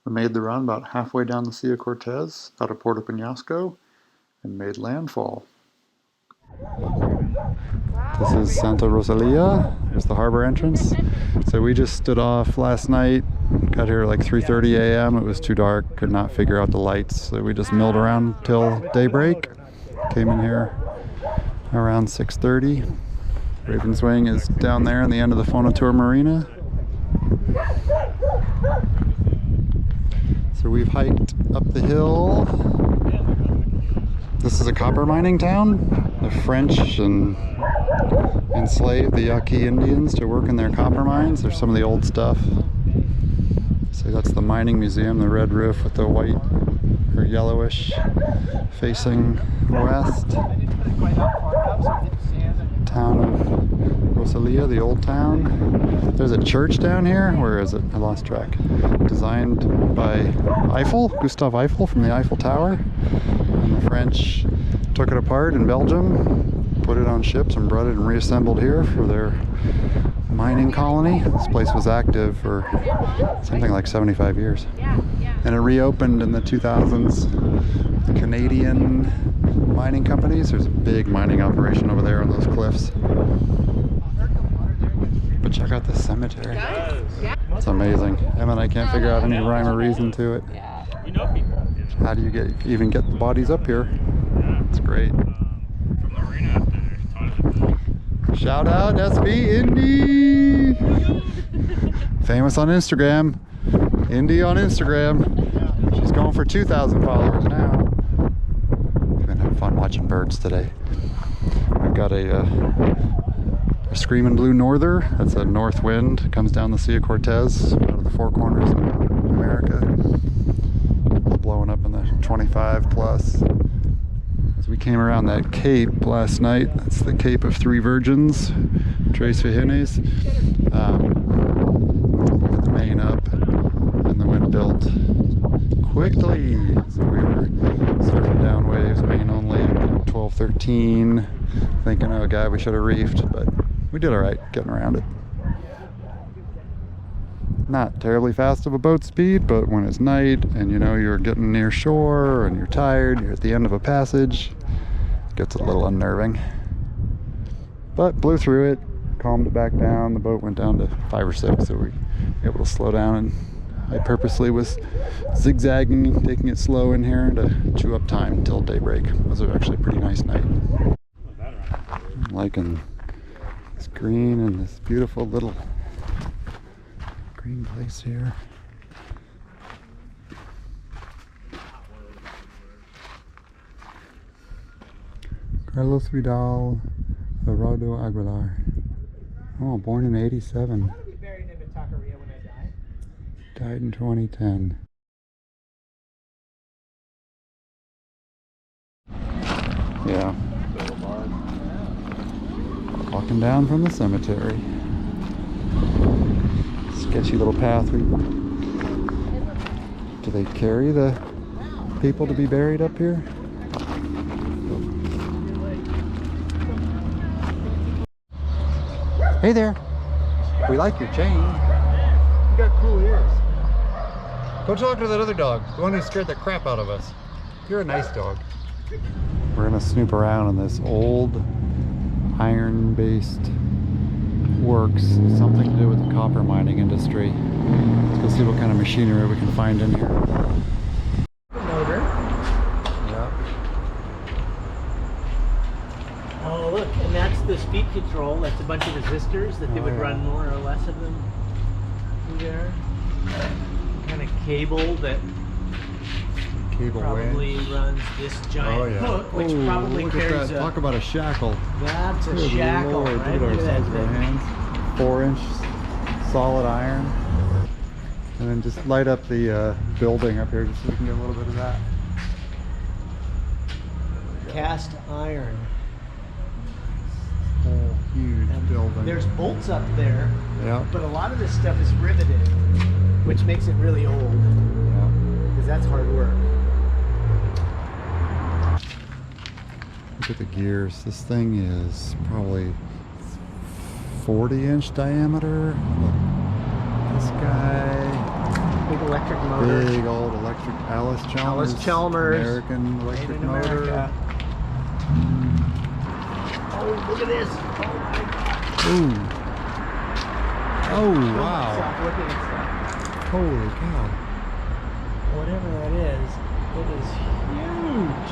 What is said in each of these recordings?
We made the run about halfway down the Sea of Cortez out of Puerto Penasco and made landfall. This is Santa Rosalia. There's the harbor entrance. So we just stood off last night, got here like 3:30 a.m. It was too dark, could not figure out the lights, so we just milled around till daybreak. Came in here around 6:30. Ravenswing is down there in the end of the Fonatur Marina. So we've hiked up the hill. This is a copper mining town. The French enslaved the Yaqui Indians to work in their copper mines. There's some of the old stuff. So that's the mining museum, the red roof with the white or yellowish facing west. Town of Rosalia, the old town. There's a church down here. Where is it? I lost track. Designed by Gustav Eiffel from the Eiffel Tower. And the French took it apart in Belgium, put it on ships and brought it and reassembled here for their mining colony. This place was active for something like 75 years. And it reopened in the 2000s. The Canadian mining companies. There's a big mining operation over there on those cliffs. But check out this cemetery. It's amazing. Emma and I can't figure out any rhyme or reason to it. How do you even get the bodies up here? It's great. Shout out SB Indy! Famous on Instagram. Indy on Instagram. She's going for 2,000 followers now. We've been having fun watching birds today. We've got a screaming blue norther. That's a north wind. It comes down the Sea of Cortez out of the Four Corners of America. It's blowing up in the 25 plus. As we came around that cape last night, that's the Cape of Three Virgins, Tres Virgenes. Put the main up, and the wind built quickly. So we were surfing down waves, main only, 12, 13. Thinking, oh god, we should have reefed, but we did all right getting around it. Not terribly fast of a boat speed, but when it's night and you know you're getting near shore and you're tired, you're at the end of a passage, it gets a little unnerving. But blew through it, calmed it back down. The boat went down to 5 or 6, so we were able to slow down, and I purposely was zigzagging, taking it slow in here to chew up time until daybreak. It was actually a pretty nice night. I'm liking this green and this beautiful little green place here. Carlos Vidal Arrodo Aguilar. Oh, born in 87. Died in 2010. Yeah. Walking down from the cemetery. Sketchy little path. Do they carry the people to be buried up here? Hey there. We like your chain. You got cool ears. Go talk to that other dog, the one who scared the crap out of us. You're a nice dog. We're gonna snoop around in this old iron-based works, something to do with the copper mining industry. Let's go see what kind of machinery we can find in here. Motor. Yeah. Oh look, and that's the speed control. That's a bunch of resistors that they would run more or less of them through there. Kind of cable that probably runs this giant hook, which probably carries a... Talk about a shackle. That's a shackle, Lord, right? look at Look our at size of our that thing. hands. 4-inch solid iron. And then just light up the building up here just so we can get a little bit of that. Cast iron. Whole huge building. There's bolts up there, Yeah. but a lot of this stuff is riveted, which makes it really old, Yeah. because that's hard work. Look at the gears. This thing is probably 40-inch diameter. Look, this guy Big electric motor. Big old electric Alice Chalmers. American electric Made in motor. America. Oh, look at this! Oh my God! Ooh. Oh, wow. Stop looking at stuff. Holy cow. Whatever that is, it is huge.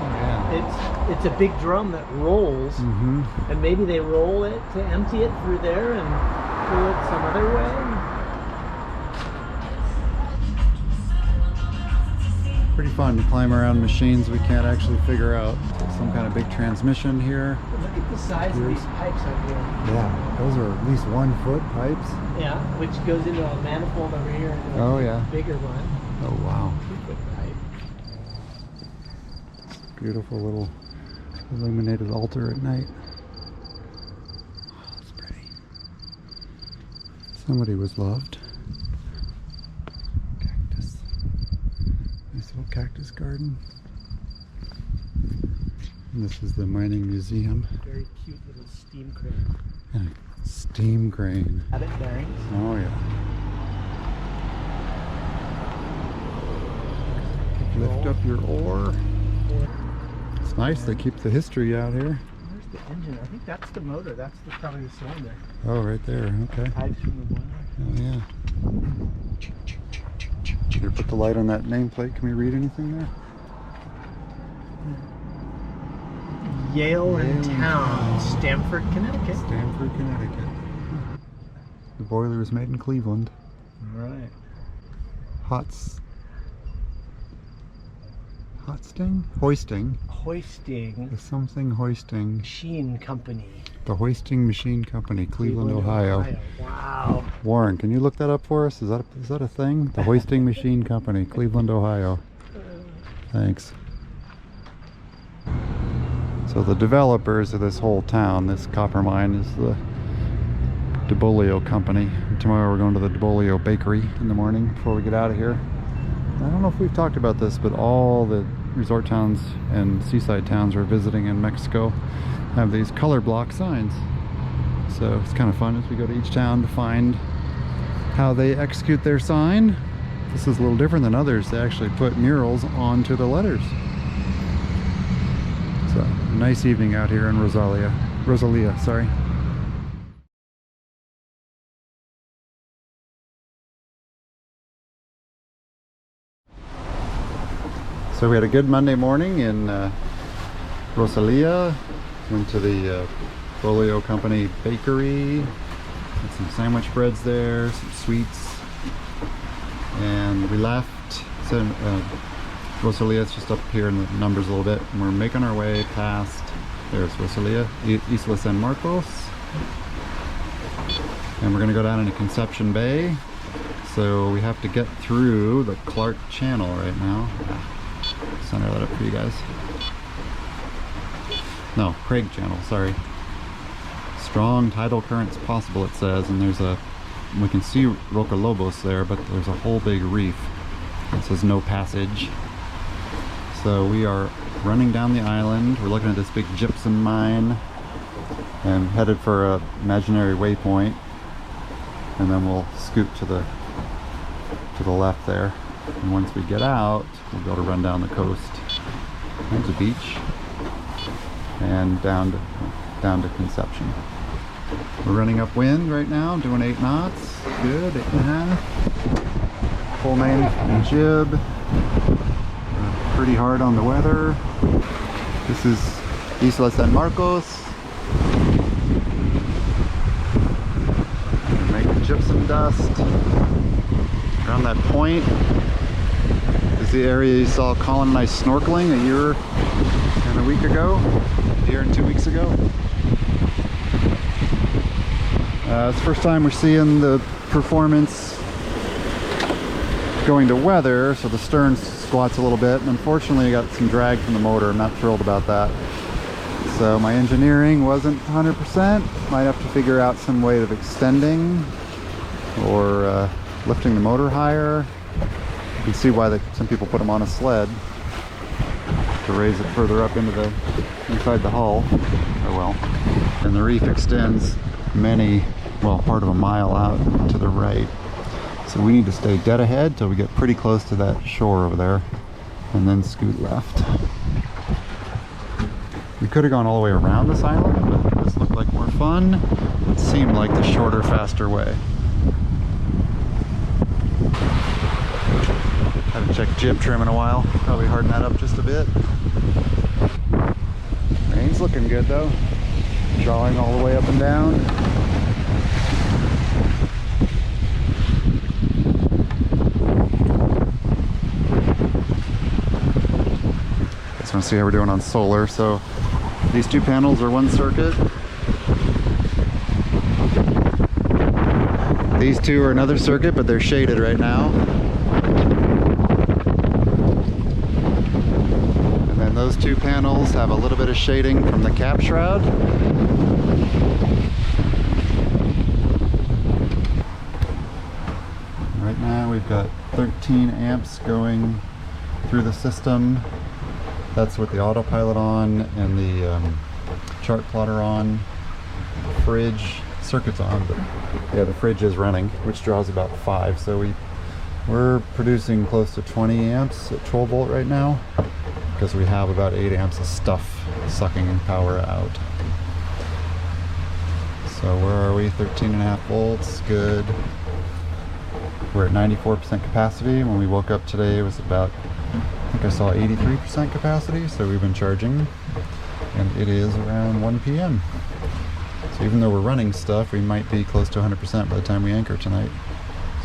Oh, yeah. It's a big drum that rolls, and maybe they roll it to empty it through there and pull it some other way. Pretty fun to climb around machines we can't actually figure out. Some kind of big transmission here. Look at the size of these pipes up here. Yeah, those are at least 1 foot pipes. Yeah, which goes into a manifold over here. And Oh, yeah. Bigger one. Oh, wow. 2 foot pipe. Beautiful little illuminated altar at night. Oh, it's pretty. Somebody was loved. Cactus. Nice little cactus garden. And this is the mining museum. Very cute little steam crane. And a steam crane. Got it bearings. Oh, yeah. Lift up your ore. It's nice they keep the history out here. Where's the engine? I think that's the motor. That's probably the cylinder. Oh, right there. Okay. Pipes from the boiler. Oh, yeah. Here, put the light on that nameplate. Can we read anything there? Yale and Town, Stamford, Connecticut. Stamford, Connecticut. The boiler was made in Cleveland. All right. Hoisting. Hoisting. The something hoisting. Machine Company. The Hoisting Machine Company, Cleveland, Ohio. Wow. Warren, can you look that up for us? Is that a thing? The Hoisting Machine Company, Cleveland, Ohio. Thanks. So the developers of this whole town, this copper mine, is the DeBolio Company. And tomorrow we're going to the DeBolio Bakery in the morning before we get out of here. I don't know if we've talked about this, but all the resort towns and seaside towns we're visiting in Mexico have these color block signs. So it's kind of fun as we go to each town to find how they execute their sign. This is a little different than others. They actually put murals onto the letters. So, nice evening out here in Rosalia, sorry. So we had a good Monday morning in Rosalia. Went to the Bolio Company Bakery. Had some sandwich breads there, some sweets. And we left. So, Rosalia is just up here in the numbers a little bit, and we're making our way past, there's Rosalia, Isla San Marcos, and we're going to go down into Concepcion Bay. So we have to get through the Clark Channel right now. Center that up for you guys. No, Craig Channel, sorry. Strong tidal currents possible, it says, and we can see Roca Lobos there, but there's a whole big reef. It says no passage. So we are running down the island. We're looking at this big gypsum mine and headed for a imaginary waypoint, and then we'll scoot to the left there. And once we get out, we'll go to run down the coast. There's a beach, and down to Concepcion. We're running upwind right now, doing 8 knots. Good, 8.5. Full main and jib. Pretty hard on the weather. This is Isla San Marcos. We're making gypsum dust. Around that point is the area you saw Colin and I snorkeling a year and a week ago. A year and 2 weeks ago. It's the first time we're seeing the performance going to weather, so the stern squats a little bit, and unfortunately I got some drag from the motor. I'm not thrilled about that. So my engineering wasn't 100%. Might have to figure out some way of extending or lifting the motor higher. You can see why some people put them on a sled to raise it further up into inside the hull. Oh well. And the reef extends part of a mile out to the right. So we need to stay dead ahead till we get pretty close to that shore over there and then scoot left. We could have gone all the way around this island, but this looked like more fun. It seemed like the shorter, faster way. Haven't checked jib trim in a while. Probably harden that up just a bit. Rain's looking good though. Drawing all the way up and down. Just want to see how we're doing on solar. So these two panels are one circuit. These two are another circuit, but they're shaded right now. And then those two panels have a little bit of shading from the cap shroud. Right now we've got 13 amps going through the system. That's with the autopilot on and the chart plotter on. The fridge circuit's on, but yeah, the fridge is running, which draws about 5. So we're producing close to 20 amps at 12 volt right now, because we have about 8 amps of stuff sucking power out. So where are we? 13.5 volts, good. We're at 94% capacity. When we woke up today, it was about, I think I saw 83% capacity, so we've been charging, and it is around 1 p.m. So even though we're running stuff, we might be close to 100% by the time we anchor tonight.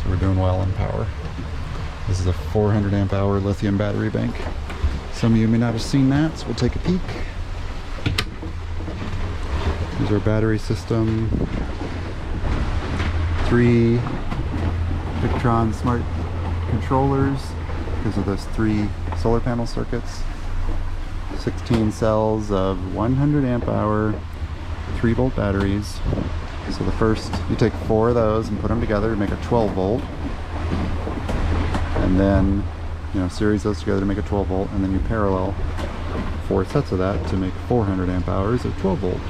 So we're doing well on power. This is a 400 amp hour lithium battery bank. Some of you may not have seen that, so we'll take a peek. Here's our battery system. 3 Victron smart controllers because of those 3 solar panel circuits. 16 cells of 100 amp hour 3 volt batteries. So the first, you take 4 of those and put them together to make a 12 volt, and then series those together to make a 12 volt, and then you parallel 4 sets of that to make 400 amp hours of 12 volt.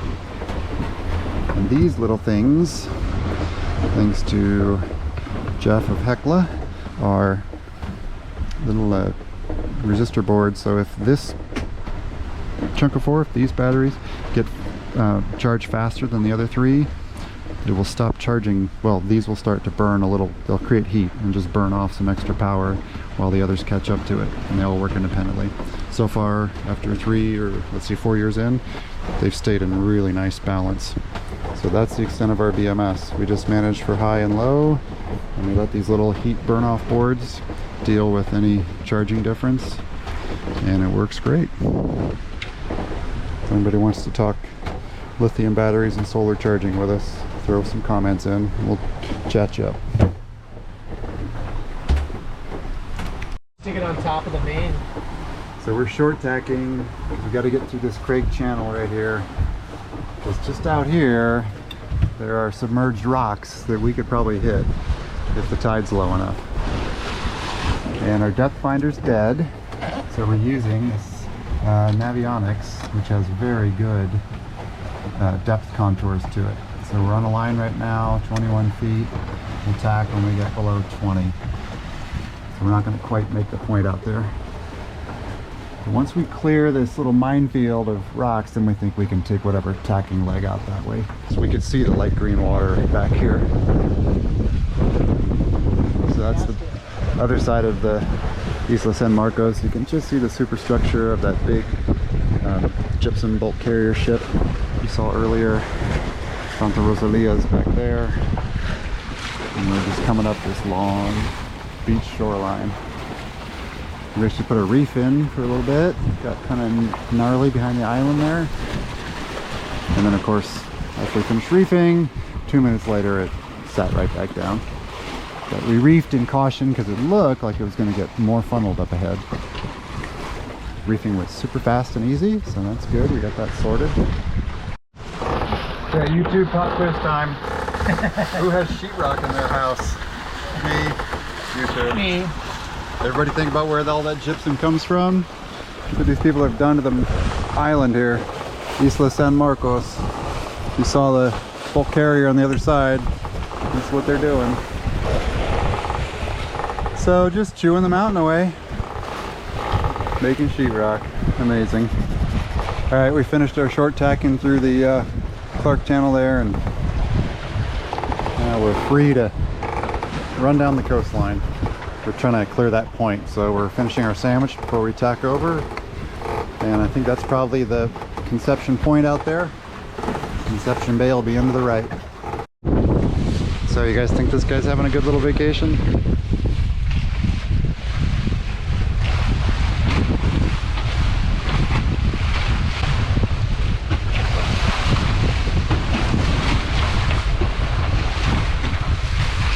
And these little things, thanks to Jeff of Hecla, are little resistor boards. So if this chunk of 4, if these batteries get charged faster than the other 3, it will stop charging. Well, these will start to burn a little. They'll create heat and just burn off some extra power while the others catch up to it, and they all work independently. So far, after 3 or let's see 4 years in, they've stayed in really nice balance. So that's the extent of our BMS. We just manage for high and low, and we let these little heat burn off boards deal with any charging difference, and it works great. If anybody wants to talk lithium batteries and solar charging with us, throw some comments in. We'll chat you up. Stick it on top of the main. So we're short tacking. We got to get through this Craig channel right here, because just out here there are submerged rocks that we could probably hit if the tide's low enough. And our depth finder's dead, so we're using this Navionics, which has very good depth contours to it. So we're on a line right now, 21 feet. We'll tack when we get below 20. So we're not going to quite make the point out there. But once we clear this little minefield of rocks, then we think we can take whatever tacking leg out that way. So we can see the light green water back here. So that's the other side of the Isla San Marcos. You can just see the superstructure of that big gypsum bulk carrier ship you saw earlier. Santa Rosalia is back there, and we're just coming up this long beach shoreline. We actually put a reef in for a little bit. Got kind of gnarly behind the island there, and then of course after we finished reefing, 2 minutes later it sat right back down. But we reefed in caution because it looked like it was going to get more funneled up ahead. Reefing was super fast and easy, so that's good. We got that sorted. Yeah, YouTube pop quiz time. Who has sheetrock in their house? Me. You too. Me. Everybody think about where all that gypsum comes from? Look what these people have done to the island here. Isla San Marcos. You saw the bulk carrier on the other side. That's what they're doing. So just chewing the mountain away, making sheetrock. Amazing. All right, we finished our short tacking through the Clark Channel there, and now we're free to run down the coastline. We're trying to clear that point, so we're finishing our sandwich before we tack over, and I think that's probably the Concepcion point out there. Concepcion Bay will be into the right. So you guys think this guy's having a good little vacation?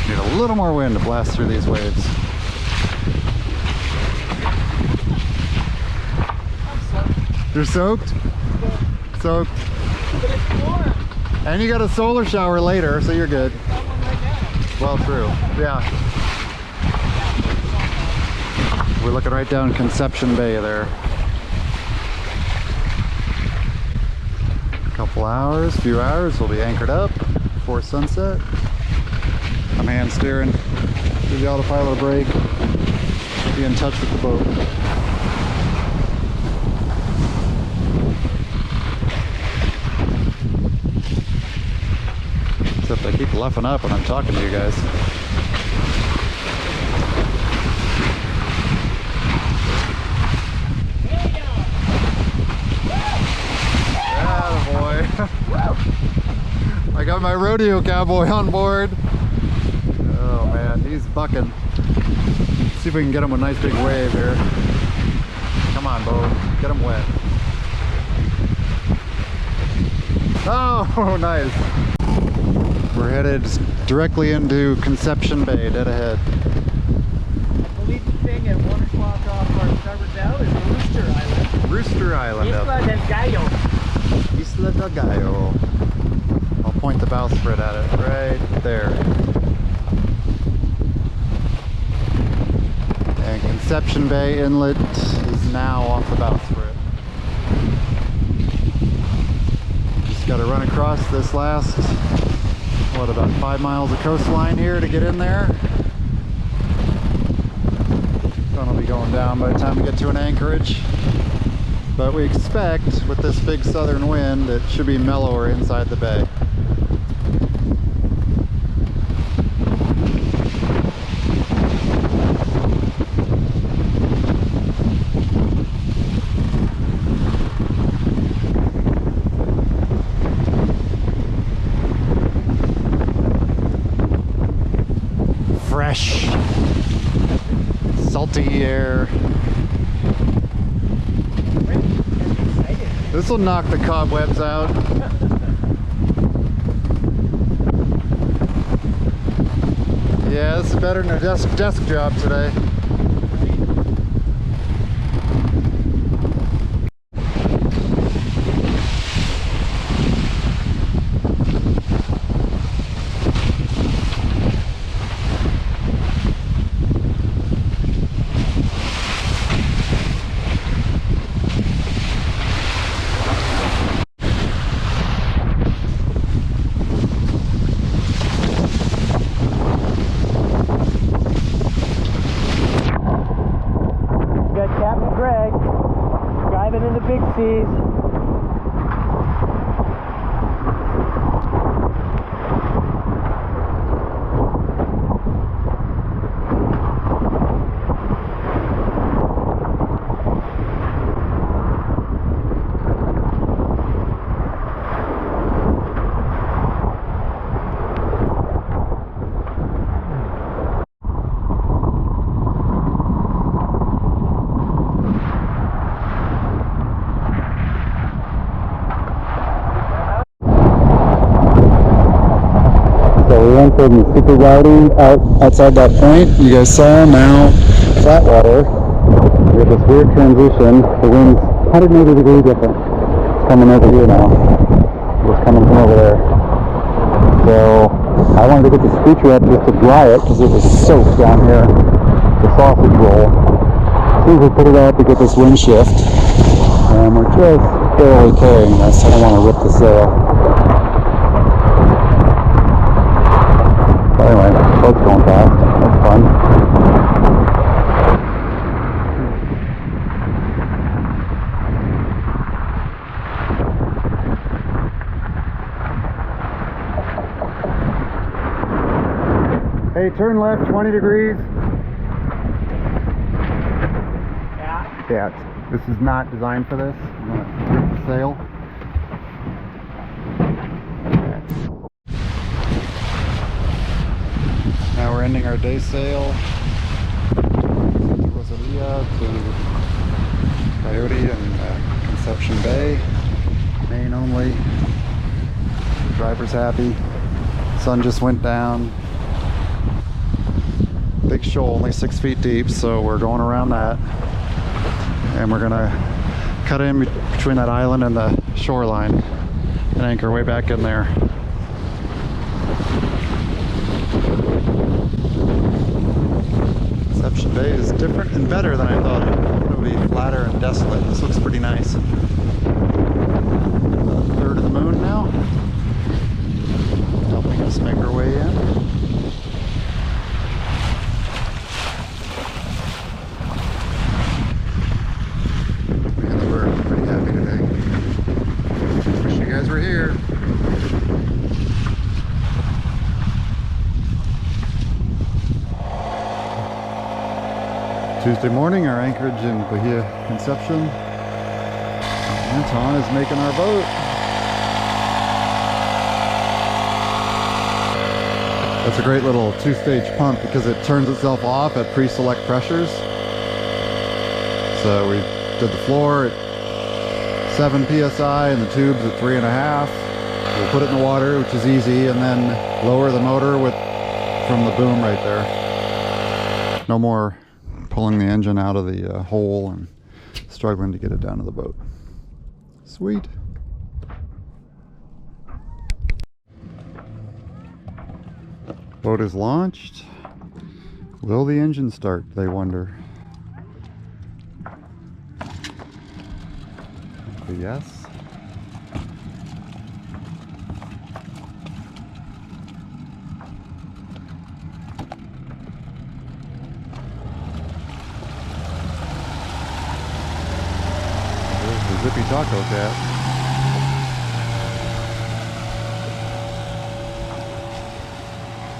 Need a little more wind to blast through these waves. You're soaked? Soaked. But it's warm. And you got a solar shower later, so you're good. Well, true. Yeah. We're looking right down Concepcion Bay there. A couple hours, few hours, we'll be anchored up before sunset. I'm hand steering. Give the autopilot a break. Be in touch with the boat. Except I keep luffing up when I'm talking to you guys. Attaboy. I got my rodeo cowboy on board. Oh man, he's bucking. Let's see if we can get him a nice big wave here. Come on, Bo, get him wet. Oh, nice. We're headed directly into Concepcion Bay, dead ahead. I believe the thing at 1 o'clock off our starboard bow is Rooster Island. Rooster Island Isla up. del Gallo. Isla del Gallo. I'll point the bowsprit at it right there. And Concepcion Bay Inlet is now off the bowsprit. Just got to run across this last, what, about 5 miles of coastline here to get in there. Sun will be going down by the time we get to an anchorage. But we expect, with this big southern wind, it should be mellower inside the bay. Fresh, salty air. This will knock the cobwebs out. Yeah, this is better than a desk job today. In the big seas. And super rowdy outside that point. You guys saw now flat water. We have this weird transition. The wind's 180 degrees different. It's coming over here now. It's coming from over there. So I wanted to get this feature up just to dry it because it was soaked down here. The sausage roll. As soon as we put it up, we get this wind shift, and we're just barely carrying this. I don't want to rip the sail. Anyway, boat's going fast. That's fun. Hey, turn left 20 degrees. Yeah. Yeah, this is not designed for this. I'm gonna rip the sail. Now we're ending our day sail. Santa Rosalia to Coyote and Concepcion Bay. Main only. The driver's happy. Sun just went down. Big shoal, only 6 feet deep, so we're going around that. And we're gonna cut in between that island and the shoreline and anchor way back in there. Concepcion Bay is different and better than I thought. It would be flatter and desolate. This looks pretty nice. A third of the moon now. Helping us make our way in. Man, we're pretty happy today. Wish you guys were here. Tuesday morning, our anchorage in Bahia de Concepcion. Anton is making our boat. That's a great little two-stage pump because it turns itself off at pre-select pressures. So we did the floor at 7 psi and the tubes at 3.5. We'll put it in the water, which is easy, and then lower the motor from the boom right there. No more pulling the engine out of the hole and struggling to get it down to the boat. Sweet. Boat is launched. Will the engine start, they wonder? Yes. Zippy Taco Cat.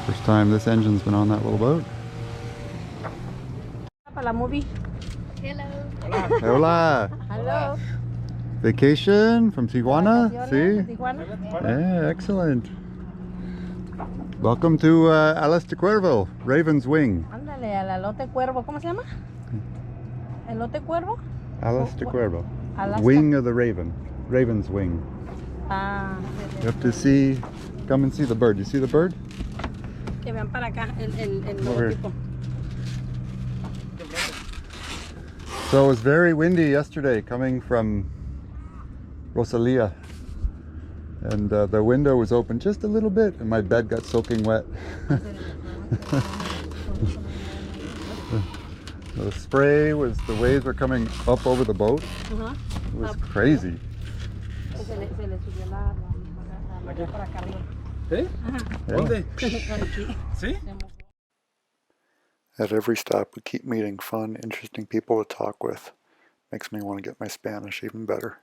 First time this engine's been on that little boat. Para movie. Hello. Hola. Hello. Vacation from Tijuana. See? Tijuana. Yeah, excellent. Welcome to Alas de Cuervo, Raven's Wing. Ándale, al alote cuervo. ¿Cómo se llama? ¿Elote cuervo? Alas de Cuervo. Alaska. Wing of the Raven. Raven's Wing. Ah. You have to see, come and see the bird. You see the bird? Que vean para acá el Over here. logotipo. So it was very windy yesterday coming from Rosalia. And the window was open just a little bit and my bed got soaking wet. The spray was, the waves were coming up over the boat. It was crazy. Se le subió la para acá arriba. ¿Sí? ¿Dónde? Aquí. ¿Sí? At every stop we keep meeting fun, interesting people to talk with. Makes me want to get my Spanish even better.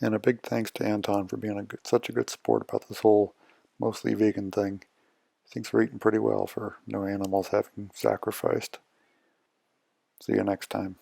And a big thanks to Anton for being such a good sport about this whole mostly vegan thing. Thinks we're eating pretty well for no animals having sacrificed. See you next time.